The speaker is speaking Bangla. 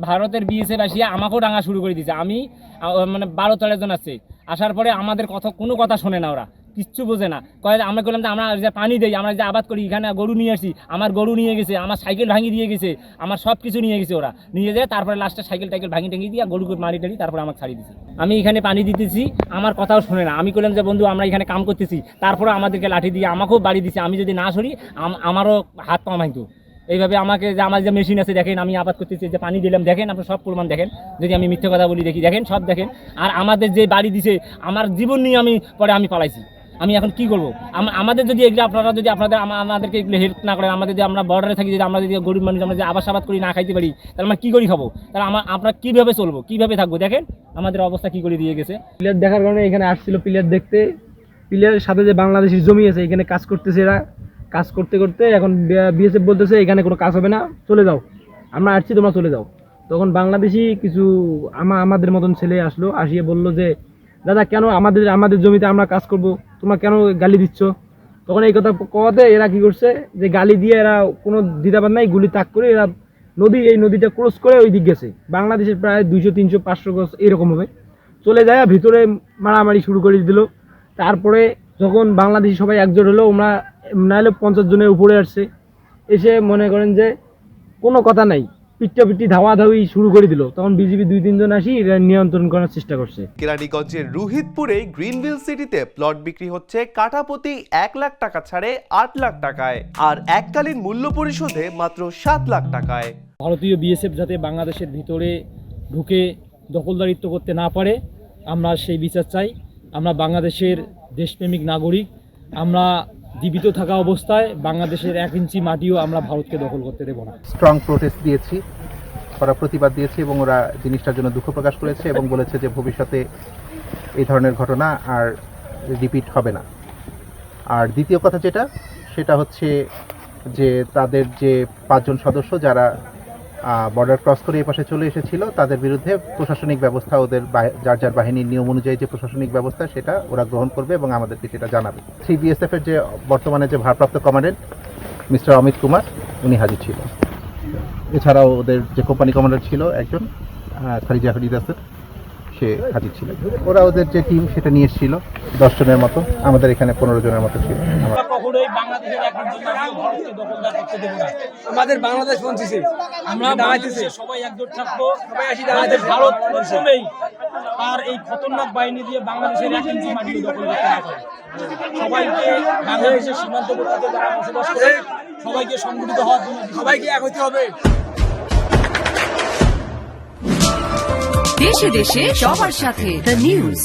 ভারতের বিএসএফ আসিয়া আমাকেও ডাঙা শুরু করে দিয়েছে। আমি মানে 12-13 জন আছে, আসার পরে আমাদের কোনো কথা শোনে না, ওরা কিচ্ছু বোঝে না। কয়ে আমরা বললাম যে আমরা যে পানি দেই, আমরা যে আবাদ করি, এখানে গরু নিয়ে আসি, আমার গরু নিয়ে গেছে, আমার সাইকেল ভাঙিয়ে দিয়ে গেছে, আমার সব কিছু নিয়ে গেছে, ওরা নিয়ে যায়। তারপরে লাস্টে সাইকেল টাইকেল ভাঙিয়ে টাঙিয়ে দিয়ে গরুকে মারি টাড়ি তারপরে আমাকে ছাড়িয়ে দিয়েছে। আমি এখানে পানি দিতেছি, আমার কথাও শোনে না। আমি বললাম যে বন্ধু আমরা এখানে কাম করতেছি, তারপরে আমাদেরকে লাঠি দিয়ে আমাকেও বাড়ি দিচ্ছে। আমি যদি না সরি আমারও হাত পা ভাঙতো। এইভাবে আমাকে যে আমার যে মেশিন আছে দেখেন, আমি আবাদ করতেছি, যে পানি দিলাম দেখেন, আপনার সব প্রমাণ দেখেন। যদি আমি মিথ্যে কথা বলি দেখেন, সব দেখেন। আর আমাদের যে বাড়ি দিছে, আমার জীবন নিয়ে আমি পরে আমি পালাইছি। আমি এখন কি করবো? আমাদের যদি এগুলো আপনাদের আমাদেরকে এগুলো হেল্প না করেন, আমাদের যদি আমরা বর্ডারে থাকি, যদি আমরা যদি গরিব মানুষ আমরা যদি আবাদ করি না খাইতে পারি, তাহলে আমরা কী করি খাবো? তাহলে আমরা কীভাবে চলবো, কীভাবে থাকবো? দেখেন আমাদের অবস্থা কী করে দিয়ে গেছে। প্লেয়ার দেখার কারণে এখানে আসছিল প্লেয়ার দেখতে। প্লেয়ারের সাথে যে বাংলাদেশের জমি আছে এখানে কাজ করতেছে, এরা কাজ করতে করতে এখন বিএসএফ বলতেছে এখানে কোনো কাজ হবে না, চলে যাও, আমরা আসছি, তোমরা চলে যাও। তখন বাংলাদেশি কিছু আমাদের মতন ছেলে আসলো, আসিয়ে বললো যে দাদা কেন আমাদের জমিতে আমরা কাজ করব, তোমরা কেন গালি দিচ্ছ? তখন এই কথা কওয়াতে এরা কি করছে, যে গালি দিয়ে এরা কোনো দ্বিধাবাদ নাই, গুলি তাক করে এরা এই নদীটা ক্রস করে ওই দিক গেছে। বাংলাদেশের প্রায় 200, 300, 500 গজ এরকম হবে, চলে যায় ভিতরে মারামারি শুরু করে দিল। তারপরে যখন বাংলাদেশি সবাই একজোট হলো, ওরা নাহলে 50 জনের উপরে আসছে, এসে মনে করেন যে কোনো কথা নাই, পিটি ধাওয়াধাওয়ি শুরু করে দিল। তখন বিজিবি 2-3 জন আসি এরা নিয়ন্ত্রণ করার চেষ্টা করছে। কেরানীগঞ্জের রুহিতপুরে গ্রিনভিল সিটিতে প্লট বিক্রি হচ্ছে কাঠাপ্রতি 1 লাখ টাকা ছাড়ে 8 লাখ টাকায়, আর এককালীন মূল্য পরিশোধে মাত্র 7 লাখ টাকায়। ভারতীয় বিএসএফ যাতে বাংলাদেশের ভিতরে ঢুকে দখলদারিত্ব করতে না পারে, আমরা সেই বিচার চাই। আমরা বাংলাদেশের দেশপ্রেমিক নাগরিক, আমরা জীবিত থাকা অবস্থায় বাংলাদেশের 1 ইঞ্চি মাটিও আমরা ভারতকে দখল করতে দেব না। স্ট্রং প্রোটেস্ট দিয়েছি, ওরা প্রতিবাদ দিয়েছে এবং ওরা জিনিসটার জন্য দুঃখ প্রকাশ করেছে এবং বলেছে যে ভবিষ্যতে এই ধরনের ঘটনা আর রিপিট হবে না। আর দ্বিতীয় কথা সেটা হচ্ছে যে তাদের যে 5 জন সদস্য যারা বর্ডার ক্রস করে এই পাশে চলে এসেছিল, তাদের বিরুদ্ধে প্রশাসনিক ব্যবস্থা, ওদের যার বাহিনীর নিয়ম অনুযায়ী যে প্রশাসনিক ব্যবস্থা সেটা ওরা গ্রহণ করবে এবং আমাদেরকে সেটা জানাবে। বিএসএফ এর যে বর্তমানে যে ভারপ্রাপ্ত কমান্ডেন্ট মিস্টার অমিত কুমার, উনি হাজির ছিল। এছাড়াও ওদের যে কোম্পানি কমান্ডার ছিল একজন খালিজা হাসেন, সে হাজির ছিল। ওরা ওদের যে টিম সেটা নিয়ে এসেছিল 10 জনের মতো, আমাদের এখানে 15 জনের মতো ছিল। আমাদের বাংলাদেশ বঞ্চিছে, আমরা দাঁড়াইতেছি, সবাই একজোট থাকবো, সবাই আসি দাঁড়াইতে। ভারত প্রথমেই আর এই খতরনাক বাহিনী দিয়ে বাংলাদেশের 1 ইঞ্চি মাটি দখল করতে না পারে। সবাইকে বাংলাদেশের সীমান্তবর্তীতে যারা বসবাস করে সবাইকে সংগঠিত হওয়ার জন্য সবাইকে এক হতে হবে। দেশে দেশে সবার সাথে দ্য নিউজ।